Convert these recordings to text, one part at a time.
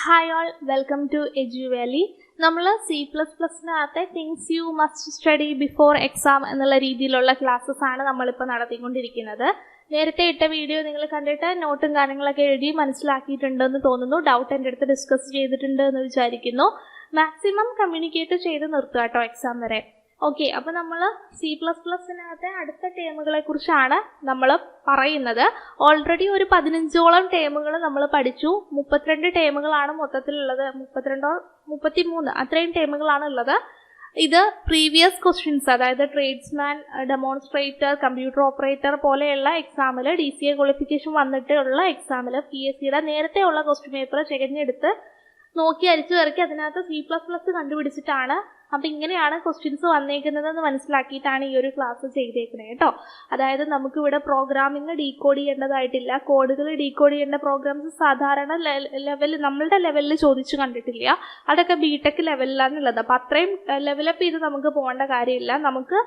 Hi all, welcome to EduValley. നമ്മൾ C++നകത്തെ things you must study before exam എന്നുള്ള രീതിയിലുള്ള ക്ലാസ്സസ് ആണ് നമ്മളിപ്പോൾ നടത്തിക്കൊണ്ടിരിക്കുന്നത്. നേരത്തെ ഇട്ട വീഡിയോ നിങ്ങൾ കണ്ടിട്ട് നോട്ടും കാര്യങ്ങളൊക്കെ എഴുതി മനസ്സിലാക്കിയിട്ടുണ്ടെന്ന് തോന്നുന്നു. ഡൗട്ട് എൻ്റെ അടുത്ത് ഡിസ്കസ് ചെയ്തിട്ടുണ്ട് എന്ന് വിചാരിക്കുന്നു. മാക്സിമം കമ്മ്യൂണിക്കേറ്റ് ചെയ്ത് നിർത്തുക കേട്ടോ എക്സാം വരെ. ഓക്കെ, അപ്പോൾ നമ്മൾ C++നകത്തെ അടുത്ത ടേമുകളെ കുറിച്ചാണ് നമ്മൾ പറയുന്നത്. ഓൾറെഡി ഒരു 15ഓളം ടേമുകൾ നമ്മൾ പഠിച്ചു. 32 ടേമുകളാണ് മൊത്തത്തിലുള്ളത്. 33 അത്രയും ടേമുകളാണ് ഉള്ളത്. ഇത് പ്രീവിയസ് ക്വസ്റ്റ്യൻസ്, അതായത് ട്രേഡ്സ്മാൻ, ഡെമോൺസ്ട്രേറ്റർ, കമ്പ്യൂട്ടർ ഓപ്പറേറ്റർ പോലെയുള്ള എക്സാമിൽ DCA ക്വാളിഫിക്കേഷൻ വന്നിട്ടുള്ള എക്സാമിൽ PSCയുടെ നേരത്തെ ഉള്ള ക്വസ്റ്റ്യൻ പേപ്പർ തിരഞ്ഞെടുത്ത് നോക്കി അരിച്ചു ഇറക്കി അതിനകത്ത് C++ കണ്ടുപിടിച്ചിട്ടാണ്. അപ്പം ഇങ്ങനെയാണ് ക്വസ്റ്റ്യൻസ് വന്നേക്കുന്നതെന്ന് മനസ്സിലാക്കിയിട്ടാണ് ഈ ഒരു ക്ലാസ് ചെയ്തേക്കുന്നത് കേട്ടോ. അതായത് നമുക്കിവിടെ പ്രോഗ്രാമിംഗ് ഡീകോഡ് ചെയ്യേണ്ടതായിട്ടില്ല. കോഡുകൾ ഡീകോഡ് ചെയ്യേണ്ട പ്രോഗ്രാംസ് സാധാരണ നമ്മളുടെ ലെവലിൽ ചോദിച്ചു കണ്ടിട്ടില്ല. അതൊക്കെ BTech ലെവലിലാണുള്ളത്. അപ്പം അത്രയും ലെവലപ്പ് ചെയ്ത് നമുക്ക് പോകേണ്ട കാര്യമില്ല. നമുക്ക്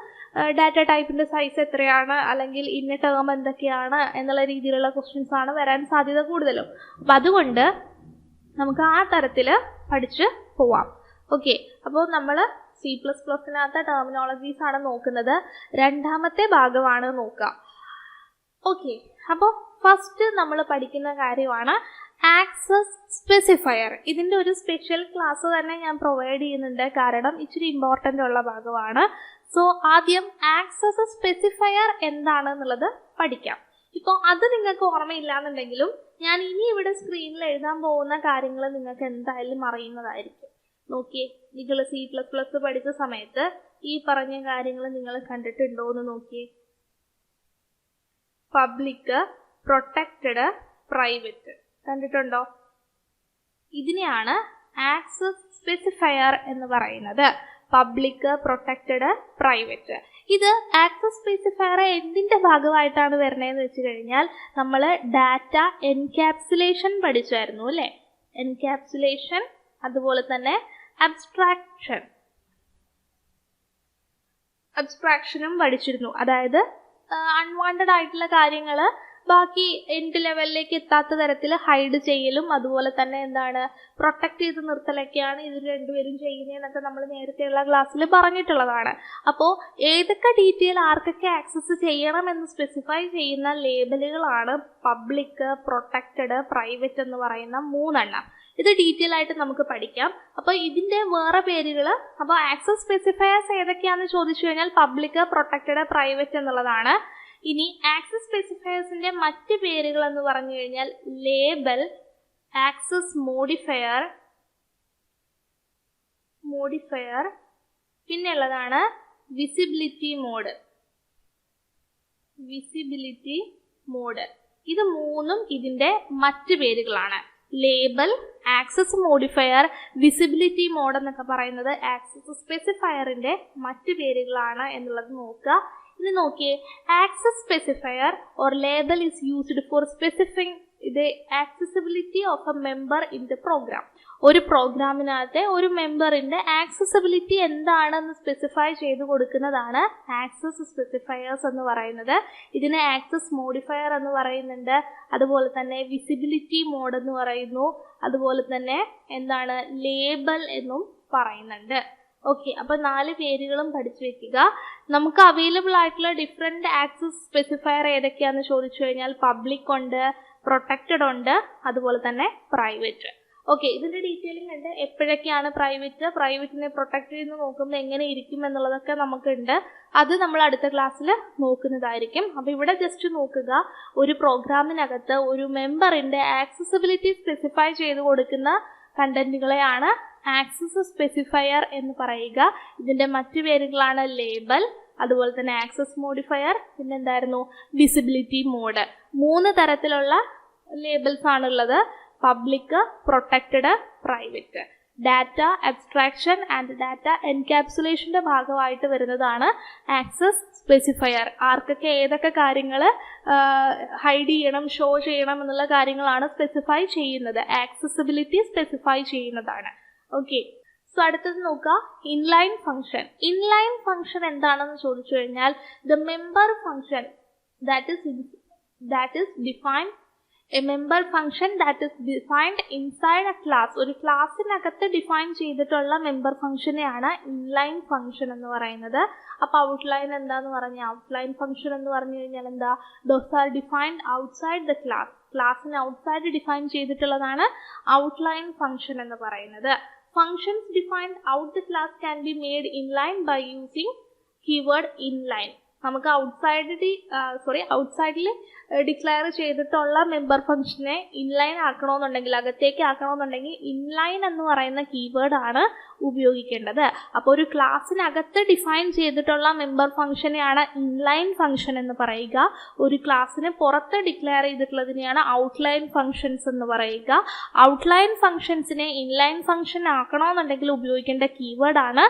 ഡാറ്റ ടൈപ്പിൻ്റെ സൈസ് എത്രയാണ്, അല്ലെങ്കിൽ ഇന്ന ടേം എന്തൊക്കെയാണ് എന്നുള്ള രീതിയിലുള്ള ക്വസ്റ്റ്യൻസ് ആണ് വരാൻ സാധ്യത കൂടുതലും. അപ്പം അതുകൊണ്ട് നമുക്ക് ആ തരത്തിൽ പഠിച്ച് പോവാം. ഓക്കെ, അപ്പോൾ നമ്മൾ C++നകത്തെ ടെർമിനോളജീസ് ആണ് നോക്കുന്നത്. രണ്ടാമത്തെ ഭാഗമാണ് നോക്കുക. ഓക്കെ, അപ്പോൾ ഫസ്റ്റ് നമ്മൾ പഠിക്കുന്ന കാര്യമാണ് ആക്സസ് സ്പെസിഫയർ. ഇതിൻ്റെ ഒരു സ്പെഷ്യൽ ക്ലാസ് തന്നെ ഞാൻ പ്രൊവൈഡ് ചെയ്യുന്നുണ്ട്, കാരണം ഇച്ചിരി ഇമ്പോർട്ടൻ്റ് ഉള്ള ഭാഗമാണ്. സോ ആദ്യം ആക്സസ് സ്പെസിഫയർ എന്താണെന്നുള്ളത് പഠിക്കാം. ഇപ്പോൾ അത് നിങ്ങൾക്ക് ഓർമ്മയില്ലാന്നുണ്ടെങ്കിലും ഞാൻ ഇനി ഇവിടെ സ്ക്രീനിൽ എഴുതാൻ പോകുന്ന കാര്യങ്ങൾ നിങ്ങൾക്ക് എന്തായാലും അറിയുന്നതായിരിക്കും. നോക്കിയേ, നിങ്ങൾ C++ പഠിച്ച സമയത്ത് ഈ പറഞ്ഞ കാര്യങ്ങൾ നിങ്ങൾ കണ്ടിട്ടുണ്ടോ എന്ന് നോക്കിയേ. പബ്ലിക്, പ്രൊട്ടക്റ്റഡ്, പ്രൈവറ്റ് കണ്ടിട്ടുണ്ടോ? ഇതിനെയാണ് ആക്സസ് സ്പെസിഫയർ എന്ന് പറയുന്നത്. Public, protected, private. ഇത് ആക്സസ് സ്പെസിഫയർ എന്തിൻ്റെ ഭാഗമായിട്ടാണ് വരുന്നതെന്ന് വെച്ച് കഴിഞ്ഞാൽ നമ്മൾ ഡാറ്റ എൻക്യാപ്സുലേഷൻ പഠിച്ചായിരുന്നു അല്ലേ? എൻക്യാപ്സുലേഷൻ, അതുപോലെ തന്നെ അബ്സ്ട്രാക്ഷനും പഠിച്ചിരുന്നു. അതായത് അൺവാണ്ടഡ് ആയിട്ടുള്ള കാര്യങ്ങൾ ബാക്കി എൻഡ് ലെവലിലേക്ക് എത്താത്ത തരത്തിൽ ഹൈഡ് ചെയ്യലും അതുപോലെ തന്നെ എന്താണ് പ്രൊട്ടക്ട് ചെയ്ത് നിർത്തലൊക്കെയാണ് ഇത് രണ്ടുപേരും ചെയ്യുന്നതെന്നൊക്കെ നമ്മൾ നേരത്തെയുള്ള ക്ലാസ്സിൽ പറഞ്ഞിട്ടുള്ളതാണ്. അപ്പോൾ ഏതൊക്കെ ഡീറ്റെയിൽ ആർക്കൊക്കെ ആക്സസ് ചെയ്യണമെന്ന് സ്പെസിഫൈ ചെയ്യുന്ന ലേബലുകളാണ് പബ്ലിക്, പ്രൊട്ടക്റ്റഡ്, പ്രൈവറ്റ് എന്ന് പറയുന്ന 3 എണ്ണം. ഇത് ഡീറ്റെയിൽ ആയിട്ട് നമുക്ക് പഠിക്കാം. അപ്പോൾ ഇതിൻ്റെ വേറെ പേരുകൾ, അപ്പോൾ ആക്സസ് സ്പെസിഫയേഴ്സ് ഏതൊക്കെയാണെന്ന് ചോദിച്ചു കഴിഞ്ഞാൽ പബ്ലിക്, പ്രൊട്ടക്റ്റഡ്, പ്രൈവറ്റ് എന്നുള്ളതാണ്. ഇനി ആക്സസ് സ്പെസിഫയേഴ്സിൻ്റെ മറ്റ് പേരുകൾ എന്ന് പറഞ്ഞു കഴിഞ്ഞാൽ ലേബൽ, ആക്സസ് മോഡിഫയർ, പിന്നെ ഉള്ളതാണ് വിസിബിലിറ്റി മോഡ്. ഇത് 3ഉം ഇതിൻ്റെ മറ്റ് പേരുകളാണ്. Label, access modifier, visibility mode എന്നൊക്കെ പറയുന്നത് ആക്സസ് സ്പെസിഫയറിൻ്റെ മറ്റ് പേരുകളാണ് എന്നുള്ളത് നോക്കുക. ഇനി നോക്കിയേ, access specifier or label is used for specifying the accessibility of a member in the program. ഒരു പ്രോഗ്രാമിനകത്തെ ഒരു മെമ്പറിൻ്റെ ആക്സസിബിലിറ്റി എന്താണെന്ന് സ്പെസിഫൈ ചെയ്ത് കൊടുക്കുന്നതാണ് ആക്സസ് സ്പെസിഫയേഴ്സ് എന്ന് പറയുന്നത്. ഇതിനെ ആക്സസ് മോഡിഫയർ എന്ന് പറയുന്നുണ്ട്, അതുപോലെ തന്നെ വിസിബിലിറ്റി മോഡ് എന്ന് പറയുന്നു, അതുപോലെ തന്നെ എന്താണ് ലേബൽ എന്നും പറയുന്നുണ്ട്. ഓക്കെ, അപ്പോൾ 4 പേരുകളും പഠിച്ചു വെക്കുക. നമുക്ക് അവൈലബിൾ ആയിട്ടുള്ള ഡിഫറെൻറ്റ് ആക്സസ് സ്പെസിഫയർ ഏതൊക്കെയാണെന്ന് ചോദിച്ചു കഴിഞ്ഞാൽ പബ്ലിക് ഉണ്ട്, പ്രൊട്ടക്റ്റഡ് ഉണ്ട്, അതുപോലെ തന്നെ പ്രൈവറ്റ്. ഓക്കെ, ഇതിൻ്റെ ഡീറ്റെയിലിംഗ് ഉണ്ട്. എപ്പോഴൊക്കെയാണ് പ്രൈവറ്റിനെ പ്രൊട്ടക്റ്റ് ചെയ്ത് നോക്കുമ്പോൾ എങ്ങനെ ഇരിക്കും എന്നുള്ളതൊക്കെ നമുക്കുണ്ട്. അത് നമ്മൾ അടുത്ത ക്ലാസ്സിൽ നോക്കുന്നതായിരിക്കും. അപ്പോൾ ഇവിടെ ജസ്റ്റ് നോക്കുക, ഒരു പ്രോഗ്രാമിനകത്ത് ഒരു മെമ്പറിൻ്റെ ആക്സസിബിലിറ്റി സ്പെസിഫൈ ചെയ്ത് കൊടുക്കുന്ന കണ്ടന്റുകളെയാണ് ആക്സസ് സ്പെസിഫയർ എന്ന് പറയുക. ഇതിൻ്റെ മറ്റു പേരുകളാണ് ലേബൽ, അതുപോലെ തന്നെ ആക്സസ് മോഡിഫയർ, പിന്നെ എന്തായിരുന്നു വിസിബിലിറ്റി മോഡ്. 3 തരത്തിലുള്ള ലേബൽസ് ആണുള്ളത്: public, protected, private. Data abstraction and data എൻക്യാപ്സുലേഷൻ്റെ ഭാഗമായിട്ട് വരുന്നതാണ് ആക്സസ് സ്പെസിഫയർ. ആർക്കൊക്കെ ഏതൊക്കെ കാര്യങ്ങൾ ഹൈഡ് ചെയ്യണം, ഷോ ചെയ്യണം എന്നുള്ള കാര്യങ്ങളാണ് സ്പെസിഫൈ ചെയ്യുന്നത്. ആക്സസിബിലിറ്റി സ്പെസിഫൈ ചെയ്യുന്നതാണ്. ഓക്കെ, സോ അടുത്തത് നോക്കുക, ഇൻലൈൻ ഫംഗ്ഷൻ എന്താണെന്ന് ചോദിച്ചു കഴിഞ്ഞാൽ the member function that is defined A member function that is defined inside A class. ഒരു ക്ലാസ്സിനകത്ത് ഡിഫൈൻ ചെയ്തിട്ടുള്ള മെമ്പർ ഫംഗ്ഷനെയാണ് ഇൻലൈൻ ഫംഗ്ഷൻ എന്ന് പറയുന്നത്. അപ്പോൾ ഔട്ട്ലൈൻ എന്താന്ന് പറഞ്ഞാൽ, ഔട്ട്ലൈൻ ഫംഗ്ഷൻ എന്ന് പറഞ്ഞു കഴിഞ്ഞാൽ എന്താ, those are defined outside the class. ക്ലാസ്സിന് ഔട്ട്സൈഡ് ഡിഫൈൻ ചെയ്തിട്ടുള്ളതാണ് ഔട്ട്ലൈൻ ഫംഗ്ഷൻ എന്ന് പറയുന്നത്. Functions defined out the class can be made inline by using keyword inline. നമുക്ക് ഔട്ട്സൈഡിൽ ഡിക്ലെയർ ചെയ്തിട്ടുള്ള മെമ്പർ ഫംഗ്ഷനെ ഇൻലൈൻ ആക്കണമെന്നുണ്ടെങ്കിൽ, അകത്തേക്ക് ആക്കണമെന്നുണ്ടെങ്കിൽ ഇൻലൈൻ എന്ന് പറയുന്ന കീവേഡ് ആണ് ഉപയോഗിക്കേണ്ടത്. അപ്പോൾ ഒരു ക്ലാസ്സിനകത്ത് ഡിഫൈൻ ചെയ്തിട്ടുള്ള മെമ്പർ ഫംഗ്ഷനെയാണ് ഇൻലൈൻ ഫംഗ്ഷൻ എന്ന് പറയുക. ഒരു ക്ലാസ്സിന് പുറത്ത് ഡിക്ലെയർ ചെയ്തിട്ടുള്ളതിനെയാണ് ഔട്ട്ലൈൻ ഫംഗ്ഷൻസ് എന്ന് പറയുക. ഔട്ട്ലൈൻ ഫംഗ്ഷൻസിനെ ഇൻലൈൻ ഫംഗ്ഷൻ ആക്കണമെന്നുണ്ടെങ്കിൽ ഉപയോഗിക്കേണ്ട കീവേഡ് ആണ്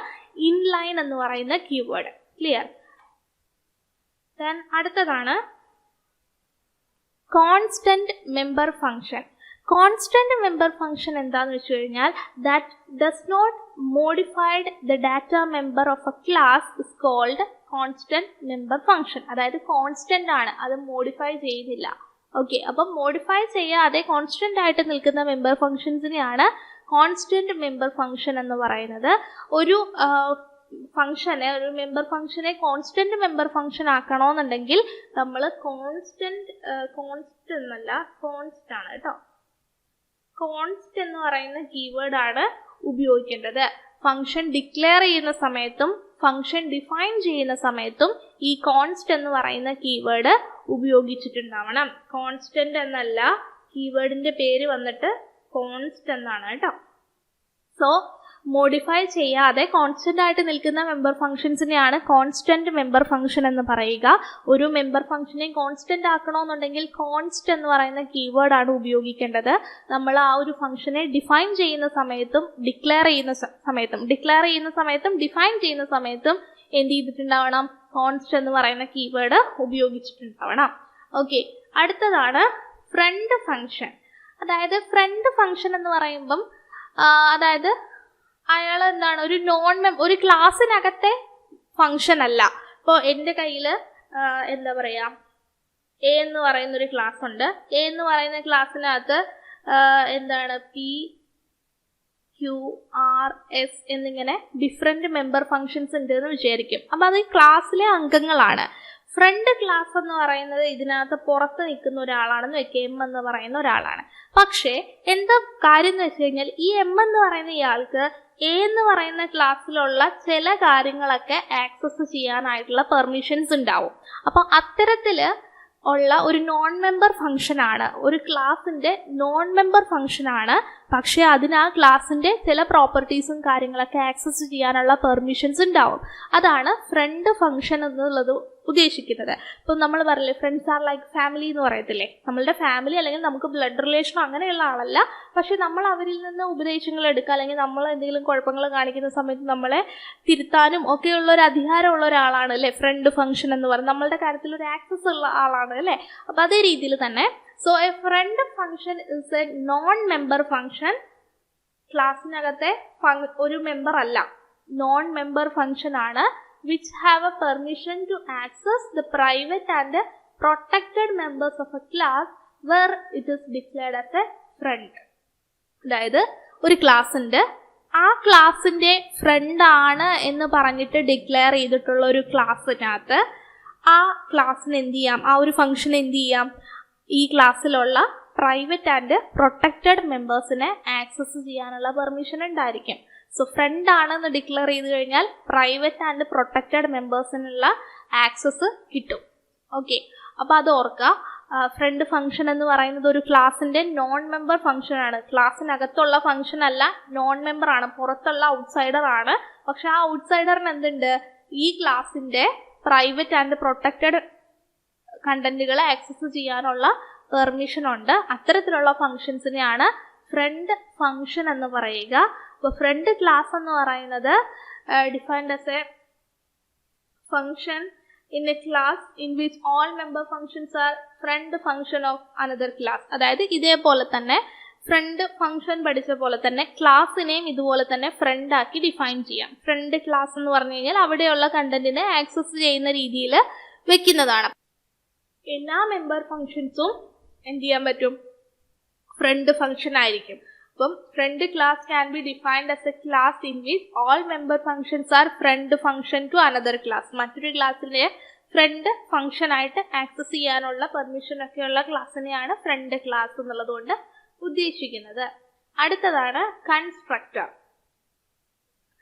ഇൻലൈൻ എന്ന് പറയുന്ന കീവേഡ്. ക്ലിയർ? ദെൻ അടുത്തതാണ് constant member function. Constant member function എന്താന്ന് വെച്ച് കഴിഞ്ഞാൽ, that does not modified the data member of a class is called constant member function. അതായത് കോൺസ്റ്റന്റ് ആണ്, അത് മോഡിഫൈ ചെയ്യുന്നില്ല. ഓക്കെ, അപ്പം മോഡിഫൈ ചെയ്യാതെ കോൺസ്റ്റന്റ് ആയിട്ട് നിൽക്കുന്ന മെമ്പർ ഫംഗ്ഷൻസിനെയാണ് കോൺസ്റ്റന്റ് മെമ്പർ ഫംഗ്ഷൻ എന്ന് പറയുന്നത്. ഒരു മെമ്പർ ഫംഗ്ഷനെ കോൺസ്റ്റന്റ് മെമ്പർ ഫംഗ്ഷൻ ആക്കണമെന്നുണ്ടെങ്കിൽ നമ്മൾ കോൺസ്റ്റ് ആണ് കേട്ടോ, കോൺസ്റ്റ് എന്ന് പറയുന്ന കീവേഡ് ആണ് ഉപയോഗിക്കേണ്ടത്. ഫംഗ്ഷൻ ഡിക്ലെയർ ചെയ്യുന്ന സമയത്തും ഫംഗ്ഷൻ ഡിഫൈൻ ചെയ്യുന്ന സമയത്തും ഈ കോൺസ്റ്റ് എന്ന് പറയുന്ന കീവേഡ് ഉപയോഗിച്ചിട്ടുണ്ടാവണം. കോൺസ്റ്റന്റ് എന്നല്ല, കീവേഡിന്റെ പേര് വന്നിട്ട് കോൺസ്റ്റ് എന്നാണ് കേട്ടോ. സോ മോഡിഫൈ ചെയ്യാതെ കോൺസ്റ്റന്റ് ആയിട്ട് നിൽക്കുന്ന മെമ്പർ ഫംഗ്ഷൻസിനെയാണ് കോൺസ്റ്റന്റ് മെമ്പർ ഫംഗ്ഷൻ എന്ന് പറയുക. ഒരു മെമ്പർ ഫംഗ്ഷനെ കോൺസ്റ്റന്റ് ആക്കണമെന്നുണ്ടെങ്കിൽ കോൺസ്റ്റ് എന്ന് പറയുന്ന കീവേഡ് ആണ് ഉപയോഗിക്കേണ്ടത്. നമ്മൾ ആ ഒരു ഫംഗ്ഷനെ ഡിഫൈൻ ചെയ്യുന്ന സമയത്തും ഡിക്ലെയർ ചെയ്യുന്ന സമയത്തും ഡിഫൈൻ ചെയ്യുന്ന സമയത്തും എന്ത് ചെയ്തിട്ടുണ്ടാവണം, കോൺസ്റ്റ് എന്ന് പറയുന്ന കീവേഡ് ഉപയോഗിച്ചിട്ടുണ്ടാവണം. ഓക്കെ, അടുത്തതാണ് ഫ്രണ്ട് ഫംഗ്ഷൻ. അതായത് ഫ്രണ്ട് ഫംഗ്ഷൻ എന്ന് പറയുമ്പം അതായത് അയാൾ എന്താണ്, ഒരു ക്ലാസ്സിനകത്തെ ഫംഗ്ഷൻ അല്ല. ഇപ്പോൾ എൻ്റെ കയ്യിൽ എന്താ പറയുക, എ എന്ന് പറയുന്ന ഒരു ക്ലാസ് ഉണ്ട്. എ എന്ന് പറയുന്ന ക്ലാസ്സിനകത്ത് എന്താണ് PQRS എന്നിങ്ങനെ ഡിഫറെന്റ് മെമ്പർ ഫംഗ്ഷൻസ് ഉണ്ട് എന്ന് വിചാരിക്കും. അപ്പം അത് ക്ലാസ്സിലെ അംഗങ്ങളാണ്. ഫ്രണ്ട് ക്ലാസ് എന്ന് പറയുന്നത് ഇതിനകത്ത് പുറത്ത് നിൽക്കുന്ന ഒരാളാണെന്ന് വെക്കുക, എം എന്ന് പറയുന്ന ഒരാളാണ്. പക്ഷേ എന്താ കാര്യം എന്ന് വെച്ച് കഴിഞ്ഞാൽ, ഈ എം എന്ന് പറയുന്ന ഇയാൾക്ക് എ എന്ന് പറയുന്ന ക്ലാസ്സിലുള്ള ചില കാര്യങ്ങളൊക്കെ ആക്സസ് ചെയ്യാനായിട്ടുള്ള പെർമിഷൻസ് ഉണ്ടാവും. അപ്പം അത്തരത്തിൽ ഉള്ള ഒരു നോൺ മെമ്പർ ഫംഗ്ഷൻ ആണ്, ഒരു ക്ലാസിന്റെ നോൺ മെമ്പർ ഫംഗ്ഷൻ ആണ്. പക്ഷെ അതിന് ആ ക്ലാസിന്റെ ചില പ്രോപ്പർട്ടീസും കാര്യങ്ങളൊക്കെ ആക്സസ് ചെയ്യാനുള്ള പെർമിഷൻസ് ഉണ്ടാവും. അതാണ് ഫ്രണ്ട് ഫംഗ്ഷൻ എന്നുള്ളത് ഉദ്ദേശിക്കുന്നത്. ഇപ്പം നമ്മൾ പറയില്ലേ, ഫ്രണ്ട്സ് ആർ ലൈക്ക് ഫാമിലി എന്ന് പറയത്തില്ലേ. നമ്മളുടെ ഫാമിലി അല്ലെങ്കിൽ നമുക്ക് ബ്ലഡ് റിലേഷനോ അങ്ങനെയുള്ള ആളല്ല, പക്ഷെ നമ്മൾ അവരിൽ നിന്ന് ഉപദേശങ്ങൾ എടുക്കുക, അല്ലെങ്കിൽ നമ്മൾ എന്തെങ്കിലും കുഴപ്പങ്ങൾ കാണിക്കുന്ന സമയത്ത് നമ്മളെ തിരുത്താനും ഒക്കെയുള്ള ഒരു അധികാരമുള്ള ഒരാളാണ് അല്ലേ ഫ്രണ്ട് ഫംഗ്ഷൻ എന്ന് പറയുന്നത്. നമ്മളുടെ കാര്യത്തിൽ ഒരു ആക്സസ് ഉള്ള ആളാണ് അല്ലേ. അപ്പം അതേ രീതിയിൽ തന്നെ so a friend function is a non member function. ക്ലാസ്സിനകത്തെ ഒരു മെമ്പർ അല്ല, നോൺ മെമ്പർ ഫംഗ്ഷൻ ആണ്. which have a permission to access the private and protected members of a class where it is declared as a friend. അതായത് ഒരു class ഉണ്ട്, ആ ക്ലാസിന്റെ front ആണ് എന്ന് പറഞ്ഞിട്ട് ഡിക്ലെയർ ചെയ്തിട്ടുള്ള ഒരു ക്ലാസ്സിനകത്ത് ആ ക്ലാസ്സിന് എന്ത് ചെയ്യാം, ആ ഒരു ഫംഗ്ഷൻ എന്ത് ചെയ്യാം, ഈ ക്ലാസ്സിലുള്ള പ്രൈവറ്റ് ആൻഡ് പ്രൊട്ടക്റ്റഡ് മെമ്പേഴ്സിനെ ആക്സസ് ചെയ്യാനുള്ള പെർമിഷൻ ഉണ്ടായിരിക്കും. സോ ഫ്രണ്ട് ആണെന്ന് ഡിക്ലെയർ ചെയ്ത് കഴിഞ്ഞാൽ പ്രൈവറ്റ് ആൻഡ് പ്രൊട്ടക്റ്റഡ് മെമ്പേഴ്സിനുള്ള ആക്സസ് കിട്ടും. ഓക്കെ, അപ്പോൾ അത് ഓർക്കുക. ഫ്രണ്ട് ഫംഗ്ഷൻ എന്ന് പറയുന്നത് ഒരു ക്ലാസിന്റെ നോൺ മെമ്പർ ഫംഗ്ഷൻ ആണ്. ക്ലാസ്സിനകത്തുള്ള ഫംഗ്ഷൻ അല്ല, നോൺ മെമ്പർ ആണ്, പുറത്തുള്ള ഔട്ട്സൈഡർ ആണ്. പക്ഷെ ആ ഔട്ട്സൈഡറിന് എന്തുണ്ട്, ഈ ക്ലാസിന്റെ പ്രൈവറ്റ് ആൻഡ് പ്രൊട്ടക്റ്റഡ് കണ്ടന്റുകളെ ആക്സസ് ചെയ്യാനുള്ള പെർമിഷൻ ഉണ്ട്. അത്തരത്തിലുള്ള ഫംഗ്ഷൻസിനെയാണ് ഫ്രണ്ട് ഫംഗ്ഷൻ എന്ന് പറയുക. അപ്പോൾ ഫ്രണ്ട് ക്ലാസ് എന്ന് പറയുന്നത് defined as A function in a class in which all member functions are friend function of another class. അതായത് ഇതേപോലെ തന്നെ ഫ്രണ്ട് ഫംഗ്ഷൻ പഠിച്ച പോലെ തന്നെ ക്ലാസ്സിനെയും ഇതുപോലെ തന്നെ ഫ്രണ്ട് ആക്കി ഡിഫൈൻ ചെയ്യാം. ഫ്രണ്ട് ക്ലാസ് എന്ന് പറഞ്ഞു കഴിഞ്ഞാൽ അവിടെയുള്ള കണ്ടന്റിനെ ആക്സസ് ചെയ്യുന്ന രീതിയിൽ വെക്കുന്നതാണ്. എല്ലാ മെമ്പർ ഫംഗ്ഷൻസും എന്ത് ചെയ്യാൻ പറ്റും, ഫ്രണ്ട് ഫംഗ്ഷൻ ആയിരിക്കും. അപ്പം friend class can be defined as a class in which all member functions are friend function to another class. മറ്റൊരു ക്ലാസ്സിലെ ഫ്രണ്ട് ഫംഗ്ഷൻ ആയിട്ട് ആക്സസ് ചെയ്യാനുള്ള പെർമിഷൻ ഒക്കെയുള്ള ക്ലാസ്സിനെയാണ് ഫ്രണ്ട് ക്ലാസ് എന്നുള്ളതുകൊണ്ട് ഉദ്ദേശിക്കുന്നത്. അടുത്തതാണ് കൺസ്ട്രക്ടർ.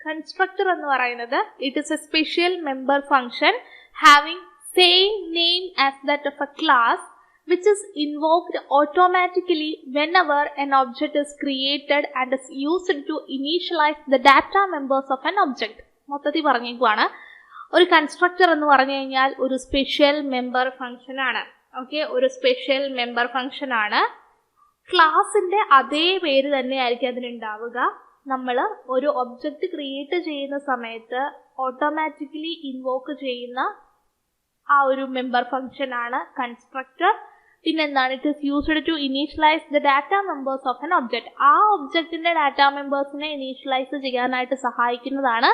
കൺസ്ട്രക്ടർ എന്ന് പറയുന്നത് it is A special member function having same name as that of a class which is invoked automatically whenever an object is created and is used to initialize the data members of an object. മൊത്തത്തിൽ പറഞ്ഞേക്കുവാണ്, ഒരു constructor എന്ന് പറഞ്ഞു കഴിഞ്ഞാൽ ഒരു special member function ആണ്. Okay, ഒരു special member function ആണ്. ക്ലാസിന്റെ അതേ പേര് തന്നെയായിരിക്കും അതിനുണ്ടാവുക. നമ്മൾ ഒരു ഒബ്ജക്റ്റ് ക്രിയേറ്റ് ചെയ്യുന്ന സമയത്ത് ഓട്ടോമാറ്റിക്കലി ഇൻവോക്ക് ചെയ്യുന്ന ആ ഒരു മെമ്പർ ഫംഗ്ഷൻ ആണ് കൺസ്ട്രക്ടർ. പിന്നെന്താണ്, it is used to initialize the data members of an object. ആ ഒബ്ജക്റ്റിന്റെ ഡാറ്റ മെമ്പേഴ്സിനെ ഇനീഷ്യലൈസ് ചെയ്യാനായിട്ട് സഹായിക്കുന്നതാണ്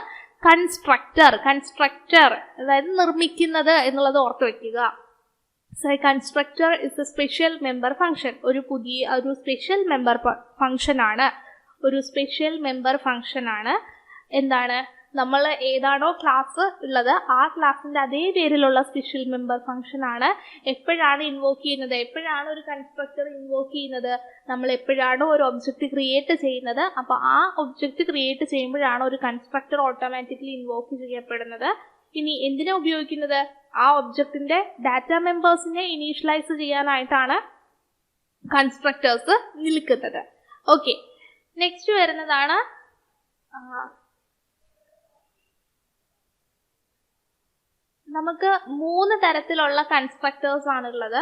കൺസ്ട്രക്ടർ. കൺസ്ട്രക്ടർ അതായത് നിർമ്മിക്കുന്നത് എന്നുള്ളത് ഓർത്ത് വെക്കുക. So constructor is A special member function. ഒരു സ്പെഷ്യൽ മെമ്പർ ഫംഗ്ഷൻ ആണ്. ഒരു സ്പെഷ്യൽ മെമ്പർ ഫംഗ്ഷൻ ആണ്. എന്താണ്, നമ്മൾ ഏതാണോ ക്ലാസ് ഉള്ളത് ആ ക്ലാസിന്റെ അതേ പേരിലുള്ള സ്പെഷ്യൽ മെമ്പർ ഫംഗ്ഷൻ ആണ്. എപ്പോഴാണ് ഇൻവോക്ക് ചെയ്യുന്നത്, എപ്പോഴാണ് ഒരു കൺസ്ട്രക്ടർ ഇൻവോക്ക് ചെയ്യുന്നത്, നമ്മൾ എപ്പോഴാണോ ഒരു ഒബ്ജക്റ്റ് ക്രിയേറ്റ് ചെയ്യുന്നത്, അപ്പോൾ ആ ഒബ്ജക്റ്റ് ക്രിയേറ്റ് ചെയ്യുമ്പോഴാണ് ഒരു കൺസ്ട്രക്ടർ ഓട്ടോമാറ്റിക്കലി ഇൻവോക്ക് ചെയ്യപ്പെടുന്നത്. ഇനി എന്തിനാ ഉപയോഗിക്കുന്നത്, ആ ഒബ്ജക്റ്റിന്റെ ഡാറ്റ മെമ്പേഴ്സിനെ ഇനീഷ്യലൈസ് ചെയ്യാനായിട്ടാണ് കൺസ്ട്രക്ടേഴ്സ് നിൽക്കുന്നത്. ഓക്കെ, നെക്സ്റ്റ് വരുന്നതാണ് നമുക്ക് 3 തരത്തിലുള്ള കൺസ്ട്രക്ടേഴ്സ് ആണുള്ളത്.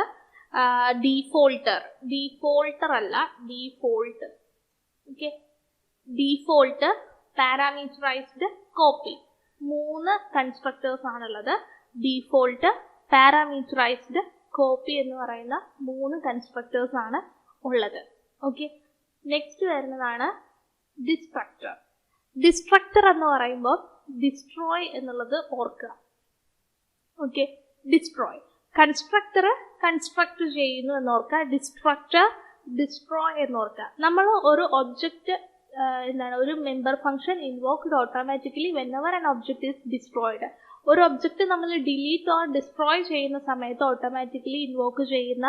ഡീഫോൾട്ടർ അല്ല, default. Okay, default, parameterised, copy. 3 constructors ആണുള്ളത്. ഡീഫോൾട്ട്, പാരാമീറ്ററൈസ്ഡ്, കോപ്പി എന്ന് പറയുന്ന 3 കൺസ്ട്രക്ടേഴ്സ് ആണ് ഉള്ളത്. ഓക്കെ, നെക്സ്റ്റ് വരുന്നതാണ് ഡിസ്ട്രക്ടർ. ഡിസ്ട്രക്ടർ എന്ന് പറയുമ്പോൾ ഡിസ്ട്രോയ് എന്നുള്ളത് ഓർക്കുക. Okay, destroy. കൺസ്ട്രക്ടർ കൺസ്ട്രക്ട് ചെയ്യുന്നു എന്നോർക്കുക, ഡിസ്ട്രക്ടർ ഡിസ്ട്രോയ് എന്നോർക്കുക. നമ്മൾ ഒരു ഒബ്ജക്റ്റ് ഒരു member function invoked automatically whenever an object is destroyed. ഒരു ഒബ്ജക്റ്റ് നമ്മൾ ഡിലീറ്റ് ഓർ ഡിസ്ട്രോയ് ചെയ്യുന്ന സമയത്ത് ഓട്ടോമാറ്റിക്കലി ഇൻവോക്ക് ചെയ്യുന്ന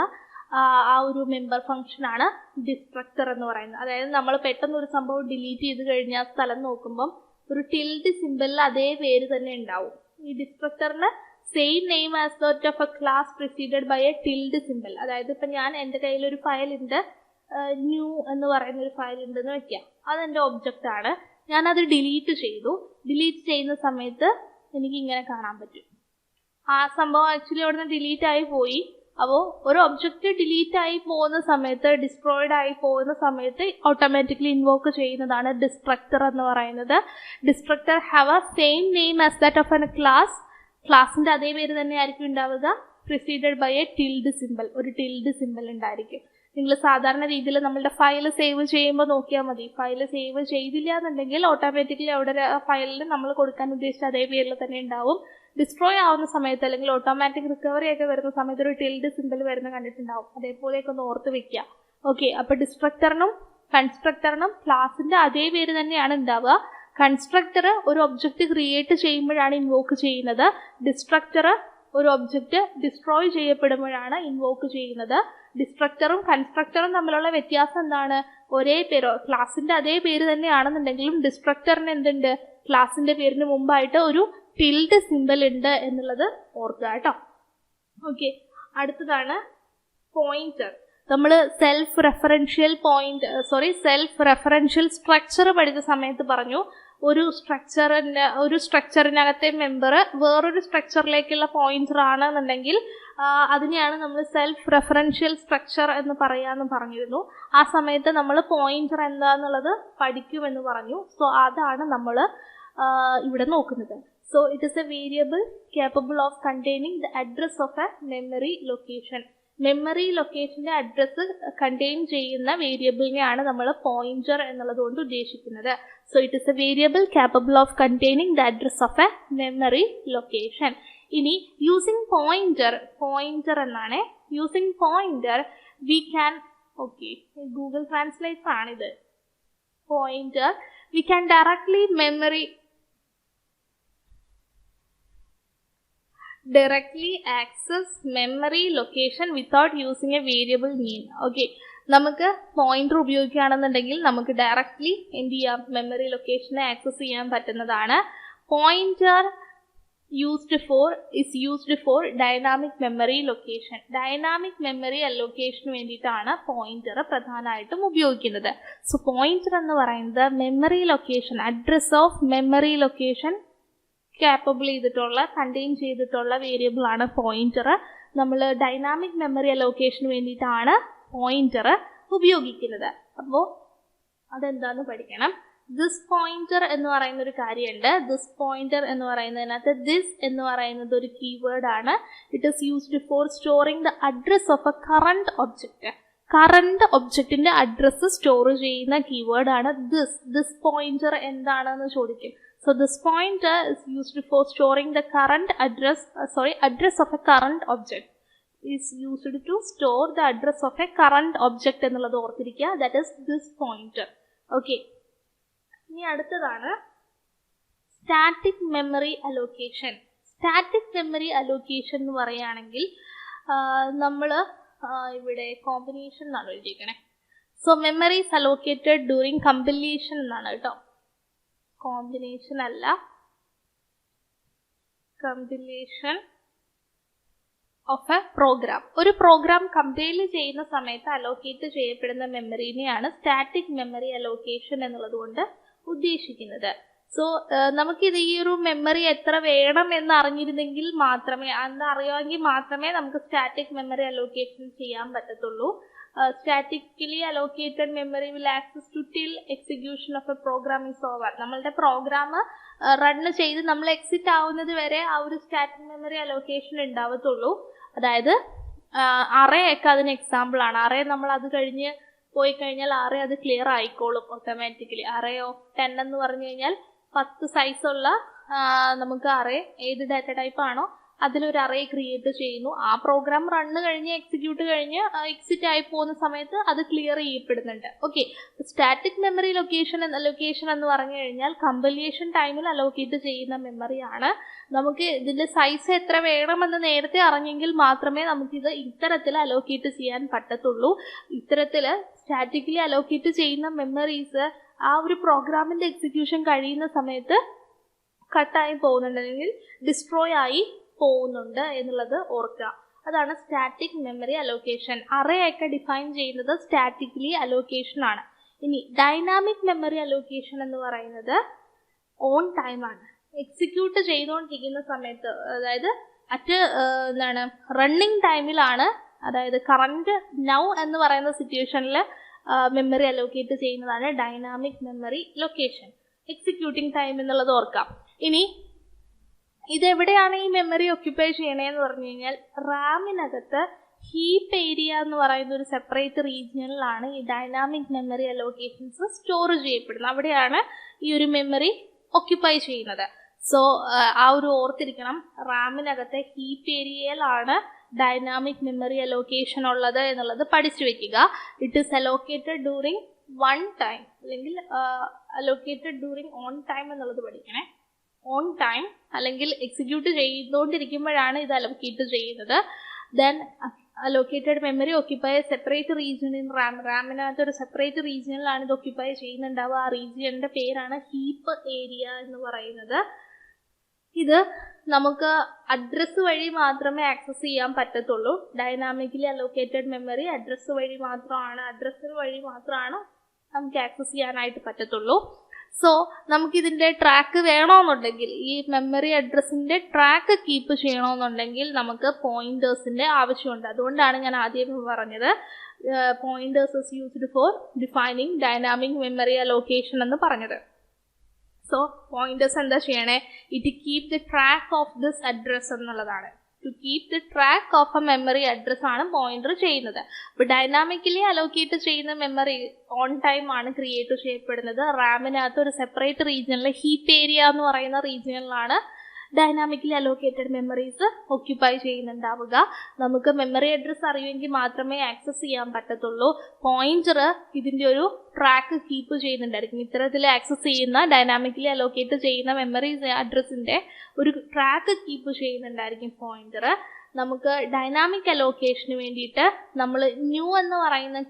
ആ ഒരു മെമ്പർ ഫംഗ്ഷൻ ആണ് ഡിസ്ട്രക്ടർ എന്ന് പറയുന്നത്. അതായത് നമ്മൾ പെട്ടെന്ന് ഒരു സംഭവം ഡിലീറ്റ് ചെയ്ത് കഴിഞ്ഞാൽ സ്ഥലം നോക്കുമ്പം ഒരു ടിൽഡ് സിമ്പിളിൽ അതേ പേര് തന്നെ ഉണ്ടാവും. ഈ ഡിസ്ട്രക്ടറിന് same name as that of a class preceded by a tilde symbol. അതായത് ഇപ്പം ഞാൻ എൻ്റെ കയ്യിലൊരു ഫയൽ ഉണ്ട്, ന്യൂ എന്ന് പറയുന്ന ഒരു ഫയൽ ഉണ്ടെന്ന് വെക്കാം. അതെൻ്റെ ഒബ്ജക്റ്റ് ആണ്. ഞാനത് ഡിലീറ്റ് ചെയ്തു. ഡിലീറ്റ് ചെയ്യുന്ന സമയത്ത് എനിക്ക് ഇങ്ങനെ കാണാൻ പറ്റും. ആ സംഭവം ആക്ച്വലി അവിടെ നിന്ന് ഡിലീറ്റ് ആയി പോയി. അപ്പോൾ ഒരു ഒബ്ജക്റ്റ് ഡിലീറ്റ് ആയി പോകുന്ന സമയത്ത്, ഡിസ്ട്രോയിഡ് ആയി പോകുന്ന സമയത്ത് ഓട്ടോമാറ്റിക്കലി ഇൻവോക്ക് ചെയ്യുന്നതാണ് ഡിസ്ട്രക്ടർ എന്ന് പറയുന്നത്. Destructor have a same name as that of a class. ക്ലാസിന്റെ അതേ പേര് തന്നെ ആയിരിക്കും ഉണ്ടാവുക, preceded by a tilde symbol. ഒരു ടിൽഡ് സിമ്പിൾ ഉണ്ടായിരിക്കും. നിങ്ങൾ സാധാരണ രീതിയിൽ നമ്മളുടെ ഫയൽ സേവ് ചെയ്യുമ്പോൾ നോക്കിയാൽ മതി. ഫയൽ സേവ് ചെയ്തില്ല എന്നുണ്ടെങ്കിൽ ഓട്ടോമാറ്റിക്കലി അവിടെ ഫയലിൽ നമ്മൾ കൊടുക്കാൻ ഉദ്ദേശിച്ച അതേ പേരിൽ തന്നെ ഉണ്ടാവും. ഡിസ്ട്രോയ് ആവുന്ന സമയത്ത് അല്ലെങ്കിൽ ഓട്ടോമാറ്റിക് റിക്കവറി ഒക്കെ വരുന്ന സമയത്ത് ഒരു ടിൽഡ് സിമ്പിൾ വരുന്ന കണ്ടിട്ടുണ്ടാവും. അതേപോലെയൊക്കെ ഒന്ന് ഓർത്ത് വെക്കുക. ഓക്കെ, അപ്പൊ ഡിസ്ട്രക്ടറിനും കൺസ്ട്രക്ടറിനും ക്ലാസിന്റെ അതേ പേര് തന്നെയാണ് ഉണ്ടാവുക. കൺസ്ട്രക്ടർ ഒരു ഒബ്ജക്റ്റ് ക്രിയേറ്റ് ചെയ്യുമ്പോഴാണ് ഇൻവോക്ക് ചെയ്യുന്നത്. ഡിസ്ട്രക്ടർ ഒരു ഒബ്ജക്റ്റ് ഡിസ്ട്രോയ് ചെയ്യപ്പെടുമ്പോഴാണ് ഇൻവോക്ക് ചെയ്യുന്നത്. ഡിസ്ട്രക്ടറും കൺസ്ട്രക്ടറും തമ്മിലുള്ള വ്യത്യാസം എന്താണ്? ഒരേ പേരോ ക്ലാസിന്റെ അതേ പേര് തന്നെയാണെന്നുണ്ടെങ്കിലും ഡിസ്ട്രക്ടറിന് എന്തുണ്ട്? ക്ലാസിന്റെ പേരിന് മുമ്പായിട്ട് ഒരു ടിൽഡ് സിമ്പിൾ ഉണ്ട് എന്നുള്ളത് ഓർക്കുക കേട്ടോ. ഓക്കെ, അടുത്തതാണ് പോയിന്റർ. നമ്മൾ സെൽഫ് റെഫറൻഷ്യൽ സ്ട്രക്ചർ പഠിച്ച സമയത്ത് പറഞ്ഞു, ഒരു സ്ട്രക്ചറിനകത്തെ മെമ്പർ വേറൊരു സ്ട്രക്ചറിലേക്കുള്ള പോയിന്റർ ആണെന്നുണ്ടെങ്കിൽ അതിനെയാണ് നമ്മൾ സെൽഫ് റെഫറൻഷ്യൽ സ്ട്രക്ചർ എന്ന് പറയാമെന്ന് പറഞ്ഞിരുന്നു. ആ സമയത്ത് നമ്മൾ പോയിന്റർ എന്താന്നുള്ളത് പഠിക്കുമെന്ന് പറഞ്ഞു. സോ അതാണ് നമ്മൾ ഇവിടെ നോക്കുന്നത്. So it is a variable capable of containing the address of a memory location. Memory ലൊക്കേഷന്റെ അഡ്രസ്സ് കണ്ടെയ്ൻ ചെയ്യുന്ന വേരിയബിളിനെയാണ് നമ്മൾ പോയിന്റർ എന്നുള്ളത് കൊണ്ട് ഉദ്ദേശിക്കുന്നത്. So it is a variable capable of containing the address of a memory location. ഇനി using pointer എന്നാണ്. Using pointer we can okay, Google translator ആണിത്. Pointer we can directly access memory location without using a variable name. Okay, നമുക്ക് pointer ഉപയോഗിക്കുകയാണെന്നുണ്ടെങ്കിൽ നമുക്ക് directly എന്ത് ചെയ്യാം, memory ലൊക്കേഷനെ access ചെയ്യാൻ പറ്റുന്നതാണ്. Pointer used for dynamic memory location. Dynamic memory അലോക്കേഷന് വേണ്ടിയിട്ടാണ് പോയിന്റർ പ്രധാനമായിട്ടും ഉപയോഗിക്കുന്നത്. സോ പോയിന്റർ എന്ന് പറയുന്നത് memory location, address of memory location contain ചെയ്തിട്ടുള്ള വേരിയബിൾ ആണ് പോയിന്റർ. നമ്മൾ ഡൈനാമിക് മെമ്മറി അലോക്കേഷന് വേണ്ടിയിട്ടാണ് പോയിന്റർ ഉപയോഗിക്കുന്നത്. അപ്പോൾ അതെന്താന്ന് പഠിക്കണം. ദിസ് പോയിന്റർ എന്ന് പറയുന്ന ഒരു കാര്യമുണ്ട്. ദിസ് പോയിന്റർ എന്ന് പറയുന്നതിനകത്ത് ദിസ് എന്ന് പറയുന്നത് ഒരു കീവേഡ് ആണ്. It is used four storing the address of A current object. Current ഒബ്ജക്റ്റിന്റെ അഡ്രസ് സ്റ്റോർ ചെയ്യുന്ന കീവേഡ് ആണ് ദിസ്. ദിസ് പോയിന്റർ എന്താണെന്ന് ചോദിക്കും. So this pointer is used for storing the address of a current object. Is used to store the address of a current object എന്നുള്ളത് ഓർത്തിരിക്കുക. That is this pointer. Okay. ഇനി അടുത്തതാണ് static memory allocation. Static memory allocation എന്ന് പറയുകയാണെങ്കിൽ നമ്മൾ ഇവിടെ combination എന്നാണ് എഴുതിയിരിക്കണേ. So memory is allocated during compilation എന്നാണ് കേട്ടോ. കോമ്പിനേഷൻ അല്ല, കമ്പൈലേഷൻ ഓഫ് എ പ്രോഗ്രാം. ഒരു പ്രോഗ്രാം കമ്പൈൽ ചെയ്യുന്ന സമയത്ത് അലോക്കേറ്റ് ചെയ്യപ്പെടുന്ന മെമ്മറിനെയാണ് സ്റ്റാറ്റിക് മെമ്മറി അലോക്കേഷൻ എന്നുള്ളത് കൊണ്ട് ഉദ്ദേശിക്കുന്നത്. സോ നമുക്കിത് ഈ ഒരു മെമ്മറി എത്ര വേണം എന്ന് അറിഞ്ഞിരുന്നെങ്കിൽ മാത്രമേ, അറിയാമെങ്കിൽ മാത്രമേ നമുക്ക് സ്റ്റാറ്റിക് മെമ്മറി അലോക്കേഷൻ ചെയ്യാൻ പറ്റത്തുള്ളൂ. Statically allocated memory will access to till execution of a program is over. നമ്മളുടെ പ്രോഗ്രാം റൺ ചെയ്ത് നമ്മൾ എക്സിറ്റ് ആവുന്നത് വരെ ആ ഒരു സ്റ്റാറ്റിക് മെമ്മറി അലോക്കേഷൻ ഉണ്ടാവത്തുള്ളൂ. അതായത് അറേ ഒക്കെ അതിന് എക്സാമ്പിൾ ആണ്. അറേ നമ്മൾ അത് കഴിഞ്ഞ് പോയി കഴിഞ്ഞാൽ അറേ അത് ക്ലിയർ ആയിക്കോളും ഓട്ടോമാറ്റിക്കലി. അറേ ഓഫ് 10 എന്ന് പറഞ്ഞു കഴിഞ്ഞാൽ 10 സൈസുള്ള നമുക്ക് അറേ ഏത് ഡാറ്റ ടൈപ്പ് ആണോ അതിലൊരു അറേ ക്രിയേറ്റ് ചെയ്യുന്നു. ആ പ്രോഗ്രാം റണ്ണ് കഴിഞ്ഞ് എക്സിക്യൂട്ട് കഴിഞ്ഞ് എക്സിറ്റ് ആയി പോകുന്ന സമയത്ത് അത് ക്ലിയർ ചെയ്യപ്പെടുന്നുണ്ട്. ഓക്കെ, സ്റ്റാറ്റിക് മെമ്മറി ലൊക്കേഷൻ എന്ന് പറഞ്ഞു കഴിഞ്ഞാൽ കമ്പൈലേഷൻ ടൈമിൽ അലോക്കേറ്റ് ചെയ്യുന്ന മെമ്മറിയാണ്. നമുക്ക് ഇതിന്റെ സൈസ് എത്ര വേണമെന്ന് നേരത്തെ അറിഞ്ഞെങ്കിൽ മാത്രമേ നമുക്കിത് ഇത്തരത്തിൽ അലോക്കേറ്റ് ചെയ്യാൻ പറ്റത്തുള്ളൂ. ഇത്തരത്തിൽ സ്റ്റാറ്റിക്കലി അലോക്കേറ്റ് ചെയ്യുന്ന മെമ്മറീസ് ആ ഒരു പ്രോഗ്രാമിന്റെ എക്സിക്യൂഷൻ കഴിയുന്ന സമയത്ത് കട്ടായി പോകുന്നുണ്ടെങ്കിൽ ഡിസ്ട്രോയ് ആയി പോകുന്നുണ്ട് എന്നുള്ളത് ഓർക്കുക. അതാണ് സ്റ്റാറ്റിക് മെമ്മറി അലോക്കേഷൻ. അറേ ഒക്കെ ഡിഫൈൻ ചെയ്യുന്നത് സ്റ്റാറ്റിക്കലി അലോക്കേഷൻ ആണ്. ഇനി ഡൈനാമിക് മെമ്മറി അലോക്കേഷൻ എന്ന് പറയുന്നത് ഓൺ ടൈം ആണ്. എക്സിക്യൂട്ട് ചെയ്തുകൊണ്ടിരിക്കുന്ന സമയത്ത്, അതായത് റണ്ണിങ് ടൈമിലാണ്, അതായത് കറന്റ് നൗ എന്ന് പറയുന്ന സിറ്റുവേഷനിൽ മെമ്മറി അലോക്കേറ്റ് ചെയ്യുന്നതാണ് dynamic memory location. Executing time എന്നുള്ളത് ഓർക്കാം. ഇനി ഇതെവിടെയാണ് ഈ മെമ്മറി ഒക്യുപ്പൈ ചെയ്യണേന്ന് പറഞ്ഞു കഴിഞ്ഞാൽ റാമിനകത്ത് ഹീപ്പ് ഏരിയ എന്ന് പറയുന്ന ഒരു സെപ്പറേറ്റ് റീജിയനിലാണ് ഈ ഡൈനാമിക് മെമ്മറി അലോക്കേഷൻസ് സ്റ്റോർ ചെയ്യപ്പെടുന്നത്. അവിടെയാണ് ഈ ഒരു മെമ്മറി ഒക്യുപ്പൈ ചെയ്യുന്നത്. സോ ആ ഒരു ഓർത്തിരിക്കണം, റാമിനകത്തെ ഹീപ്പ് ഏരിയയിലാണ് ഡൈനാമിക് മെമ്മറി അലോക്കേഷൻ ഉള്ളത് എന്നുള്ളത് പഠിച്ചു വെക്കുക. It is allocated during one time, അല്ലെങ്കിൽ അലോക്കേറ്റഡ് ഡ്യൂറിങ് ഓൺ ടൈം എന്നുള്ളത് പഠിക്കണേ. ഓൺ ടൈം അല്ലെങ്കിൽ എക്സിക്യൂട്ട് ചെയ്തുകൊണ്ടിരിക്കുമ്പോഴാണ് ഇത് അലോക്കേറ്റ് ചെയ്യുന്നത്. Then allocated memory occupy separate region in RAM. റാമിനകത്ത് ഒരു സെപ്പറേറ്റ് റീജിയനിലാണ് ഇത് ഒക്യുപ്പൈ ചെയ്യുന്നുണ്ടാവുക. ആ റീജിയന്റെ പേരാണ് ഹീപ്പ് ഏരിയ എന്ന് പറയുന്നത്. ഇത് നമുക്ക് അഡ്രസ്സ് വഴി മാത്രമേ ആക്സസ് ചെയ്യാൻ പറ്റത്തുള്ളൂ. ഡൈനാമിക്കലി അലോക്കേറ്റഡ് മെമ്മറി അഡ്രസ്സ് വഴി മാത്രമാണ് നമുക്ക് ആക്സസ് ചെയ്യാനായിട്ട് പറ്റത്തുള്ളൂ. സോ നമുക്കിതിൻ്റെ ട്രാക്ക് വേണമെന്നുണ്ടെങ്കിൽ, ഈ മെമ്മറി അഡ്രസ്സിൻ്റെ ട്രാക്ക് കീപ്പ് ചെയ്യണമെന്നുണ്ടെങ്കിൽ നമുക്ക് പോയിന്റേഴ്സിൻ്റെ ആവശ്യമുണ്ട്. അതുകൊണ്ടാണ് ഞാൻ ആദ്യം പറഞ്ഞത് pointers is used for defining dynamic memory allocation എന്ന് പറഞ്ഞത്. സോ പോയിന്റേഴ്സ് എന്താ ചെയ്യണേ? It keep the track of this address എന്നുള്ളതാണ്. To keep the track of a memory address ആണ് പോയിന്റർ ചെയ്യുന്നത്. അപ്പോൾ ഡൈനാമിക്കലി അലോക്കേറ്റ് ചെയ്യുന്ന മെമ്മറി ഓൺ ടൈം ആണ് ക്രിയേറ്റ് ചെയ്യപ്പെടുന്നത്. റാമിനകത്ത് ഒരു സെപ്പറേറ്റ് റീജിയനിൽ ഹീപ്പ് ഏരിയ എന്ന് പറയുന്ന റീജിയനിലാണ് ഡൈനാമിക്കലി അലോക്കേറ്റഡ് മെമ്മറീസ് ഒക്യുപ്പൈ ചെയ്യുന്നുണ്ടാവുക. നമുക്ക് മെമ്മറി അഡ്രസ് അറിയുമെങ്കിൽ മാത്രമേ ആക്സസ് ചെയ്യാൻ പറ്റത്തുള്ളൂ. പോയിന്റർ ഇതിന്റെ ഒരു ട്രാക്ക് കീപ്പ് ചെയ്യുന്നുണ്ടായിരിക്കും. ഇത്തരത്തിൽ ആക്സസ് ചെയ്യുന്ന ഡൈനാമിക്കലി അലോക്കേറ്റ് ചെയ്യുന്ന മെമ്മറി അഡ്രസ്സിന്റെ ഒരു ട്രാക്ക് കീപ്പ് ചെയ്യുന്നുണ്ടായിരിക്കും പോയിന്റർ. നമുക്ക് ഡൈനാമിക് അലോക്കേഷന് വേണ്ടിയിട്ട് നമ്മൾ ന്യൂ എന്ന് പറയുന്ന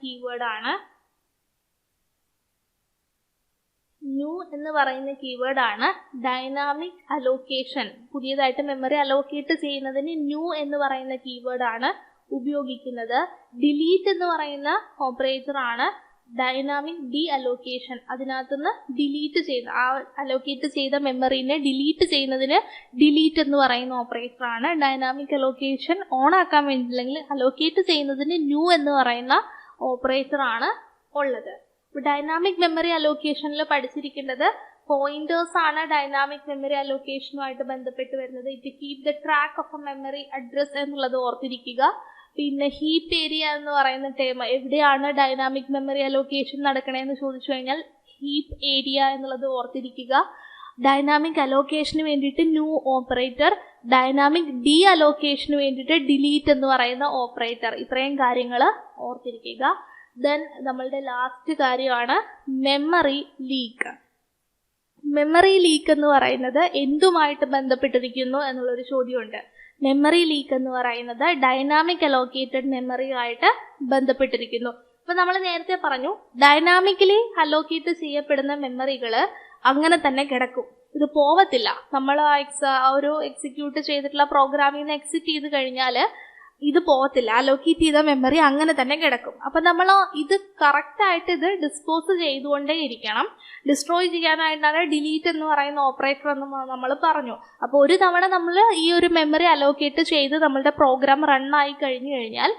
കീവേഡാണ് ഡൈനാമിക് അലോക്കേഷൻ. പുതിയതായിട്ട് മെമ്മറി അലോക്കേറ്റ് ചെയ്യുന്നതിന് ന്യൂ എന്ന് പറയുന്ന കീവേഡാണ് ഉപയോഗിക്കുന്നത്. ഡിലീറ്റ് എന്ന് പറയുന്ന ഓപ്പറേറ്റർ ആണ് ഡൈനാമിക് ഡി അലോക്കേഷൻ. അതിനകത്തുനിന്ന് ഡിലീറ്റ് ചെയ്യുന്ന അലോക്കേറ്റ് ചെയ്ത മെമ്മറിനെ ഡിലീറ്റ് ചെയ്യുന്നതിന് ഡിലീറ്റ് എന്ന് പറയുന്ന ഓപ്പറേറ്റർ ആണ്. ഡൈനാമിക് അലോക്കേഷൻ ഓൺ ആക്കാൻ വേണ്ടിയില്ലെങ്കിൽ അലോക്കേറ്റ് ചെയ്യുന്നതിന് ന്യൂ എന്ന് പറയുന്ന ഓപ്പറേറ്റർ ആണ് ഉള്ളത്. ഡൈനാമിക് മെമ്മറി അലോക്കേഷനിൽ പഠിച്ചിരിക്കേണ്ടത് പോയിന്റേഴ്സ് ആണ്. ഡൈനാമിക് മെമ്മറി അലോക്കേഷനുമായിട്ട് ബന്ധപ്പെട്ട് വരുന്നത്. It keep the track of a memory address എന്നുള്ളത് ഓർത്തിരിക്കുക. പിന്നെ ഹീപ്പ് ഏരിയ എന്ന് പറയുന്ന ടേം, എവിടെയാണ് ഡൈനാമിക് മെമ്മറി അലോക്കേഷൻ നടക്കണേന്ന് ചോദിച്ചു കഴിഞ്ഞാൽ ഹീപ്പ് ഏരിയ എന്നുള്ളത് ഓർത്തിരിക്കുക. ഡൈനാമിക് അലോക്കേഷന് വേണ്ടിയിട്ട് ന്യൂ ഓപ്പറേറ്റർ, ഡൈനാമിക് ഡി അലോക്കേഷന് വേണ്ടിയിട്ട് ഡിലീറ്റ് എന്ന് പറയുന്ന ഓപ്പറേറ്റർ. ഇത്രയും കാര്യങ്ങൾ ഓർത്തിരിക്കുക. ദെൻ നമ്മളുടെ ലാസ്റ്റ് കാര്യമാണ് മെമ്മറി ലീക്ക്. മെമ്മറി ലീക്ക് എന്ന് പറയുന്നത് എന്തുമായിട്ട് ബന്ധപ്പെട്ടിരിക്കുന്നു എന്നുള്ളൊരു ചോദ്യമുണ്ട്. മെമ്മറി ലീക്ക് എന്ന് പറയുന്നത് ഡൈനാമിക് അലോക്കേറ്റഡ് മെമ്മറിയുമായിട്ട് ബന്ധപ്പെട്ടിരിക്കുന്നു. അപ്പൊ നമ്മൾ നേരത്തെ പറഞ്ഞു ഡൈനാമിക്കലി അലോക്കേറ്റ് ചെയ്യപ്പെടുന്ന മെമ്മറികൾ അങ്ങനെ തന്നെ കിടക്കും, ഇത് പോവത്തില്ല. നമ്മൾ ഒരു എക്സിക്യൂട്ട് ചെയ്തിട്ടുള്ള പ്രോഗ്രാമിൽ നിന്ന് എക്സിറ്റ് ചെയ്ത് കഴിഞ്ഞാൽ ഇത് പോകത്തില്ല, അലോക്കേറ്റ് ചെയ്ത മെമ്മറി അങ്ങനെ തന്നെ കിടക്കും. അപ്പൊ നമ്മൾ ഇത് കറക്റ്റായിട്ട് ഇത് ഡിസ്പോസ് ചെയ്തുകൊണ്ടേ ഇരിക്കണം. ഡിസ്ട്രോയ് ചെയ്യാനായിട്ടാണ് ഡിലീറ്റ് എന്ന് പറയുന്ന ഓപ്പറേറ്റർ എന്ന് നമ്മൾ പറഞ്ഞു. അപ്പോൾ ഒരു തവണ നമ്മൾ ഈ ഒരു മെമ്മറി അലോക്കേറ്റ് ചെയ്ത് നമ്മളുടെ പ്രോഗ്രാം റൺ ആയി കഴിഞ്ഞു കഴിഞ്ഞാൽ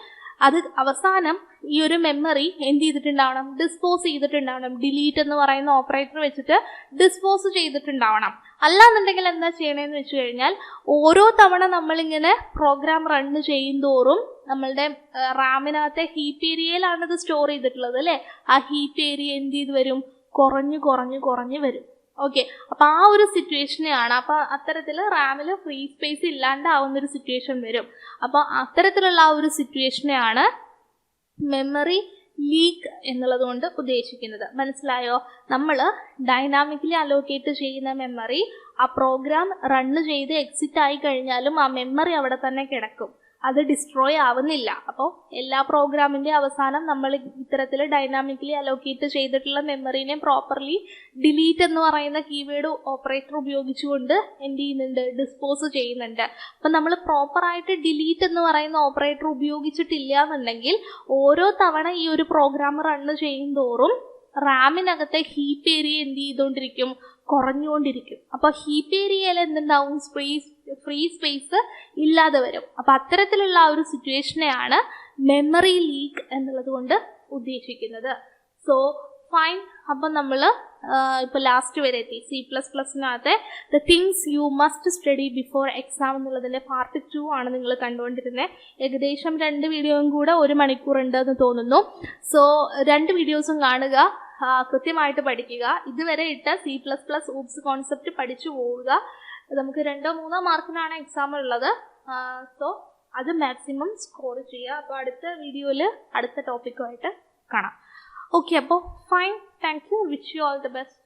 അത് അവസാനം ഈ ഒരു മെമ്മറി എന്ത് ചെയ്തിട്ടുണ്ടാവണം? ഡിസ്പോസ് ചെയ്തിട്ടുണ്ടാവണം. ഡിലീറ്റ് എന്ന് പറയുന്ന ഓപ്പറേറ്റർ വെച്ചിട്ട് ഡിസ്പോസ് ചെയ്തിട്ടുണ്ടാവണം. അല്ലാന്നുണ്ടെങ്കിൽ എന്താ ചെയ്യണേന്ന് വെച്ച് കഴിഞ്ഞാൽ ഓരോ തവണ നമ്മളിങ്ങനെ പ്രോഗ്രാം റണ്ണ് ചെയ്യുന്തോറും നമ്മളുടെ റാമിനകത്തെ ഹീപ്പ് ഏരിയയിലാണ് ഇത് സ്റ്റോർ ചെയ്തിട്ടുള്ളത് അല്ലേ? ആ ഹീപ്പ് ഏരിയ എന്ത് ചെയ്ത് വരും? കുറഞ്ഞു വരും. ഓക്കെ, അപ്പൊ ആ ഒരു സിറ്റുവേഷനെയാണ്. അപ്പൊ അത്തരത്തിൽ റാമിൽ ഫ്രീ സ്പേസ് ഇല്ലാണ്ടാവുന്ന ഒരു സിറ്റുവേഷൻ വരും. അപ്പൊ അത്തരത്തിലുള്ള ആ ഒരു സിറ്റുവേഷനെയാണ് മെമ്മറി ലീക്ക് എന്നുള്ളത് കൊണ്ട് ഉദ്ദേശിക്കുന്നത്. മനസ്സിലായോ? നമ്മൾ ഡൈനാമിക്കലി അലോക്കേറ്റ് ചെയ്യുന്ന മെമ്മറി ആ പ്രോഗ്രാം റണ്ണ് ചെയ്ത് എക്സിറ്റ് ആയി കഴിഞ്ഞാലും ആ മെമ്മറി അവിടെ തന്നെ കിടക്കും, അത് ഡിസ്ട്രോയ് ആവുന്നില്ല. അപ്പോൾ എല്ലാ പ്രോഗ്രാമിന്റെ അവസാനം നമ്മൾ ഇത്തരത്തിൽ ഡൈനാമിക്കലി അലോക്കേറ്റ് ചെയ്തിട്ടുള്ള മെമ്മറിനെ പ്രോപ്പർലി ഡിലീറ്റ് എന്ന് പറയുന്ന കീവേഡ് ഓപ്പറേറ്റർ ഉപയോഗിച്ചുകൊണ്ട് എന്ത് ചെയ്യുന്നുണ്ട്? ഡിസ്പോസ് ചെയ്യുന്നുണ്ട്. അപ്പം നമ്മൾ പ്രോപ്പറായിട്ട് ഡിലീറ്റ് എന്ന് പറയുന്ന ഓപ്പറേറ്റർ ഉപയോഗിച്ചിട്ടില്ല എന്നുണ്ടെങ്കിൽ ഓരോ തവണ ഈ ഒരു പ്രോഗ്രാം റണ്ണ് ചെയ്യും തോറും റാമിനകത്തെ ഹീപ്പ് ഏരിയ എന്ത് ചെയ്തുകൊണ്ടിരിക്കും? കുറഞ്ഞുകൊണ്ടിരിക്കും. അപ്പൊ ഹീപ്പ് ഏരിയയിൽ എന്തുണ്ടാവും? ഫ്രീ സ്പേസ് ഇല്ലാതെ വരും. അപ്പൊ അത്തരത്തിലുള്ള ആ ഒരു സിറ്റുവേഷനെയാണ് മെമ്മറി ലീക്ക് എന്നുള്ളത് കൊണ്ട് ഉദ്ദേശിക്കുന്നത്. So fine. അപ്പൊ നമ്മൾ ഇപ്പൊ ലാസ്റ്റ് വരെ എത്തി. C++നകത്തെ the things you must study before exam എന്നുള്ളതിന്റെ പാർട്ട് 2 ആണ് നിങ്ങൾ കണ്ടുകൊണ്ടിരുന്നത്. ഏകദേശം 2 വീഡിയോയും കൂടെ 1 മണിക്കൂർ ഉണ്ടെന്ന് തോന്നുന്നു. സോ 2 വീഡിയോസും കാണുക, കൃത്യമായിട്ട് പഠിക്കുക. ഇതുവരെ ഇട്ട C++ ഊപ്സ് കോൺസെപ്റ്റ് പഠിച്ചു പോവുക. നമുക്ക് 2-3 മാർക്കിനാണ് എക്സാം ഉള്ളത്. സോ അത് മാക്സിമം സ്കോർ ചെയ്യുക. അപ്പോൾ അടുത്ത വീഡിയോയിൽ അടുത്ത ടോപ്പിക്കുമായിട്ട് കാണാം. ഓക്കെ, അപ്പോൾ fine. Thank you. Wish you all the best.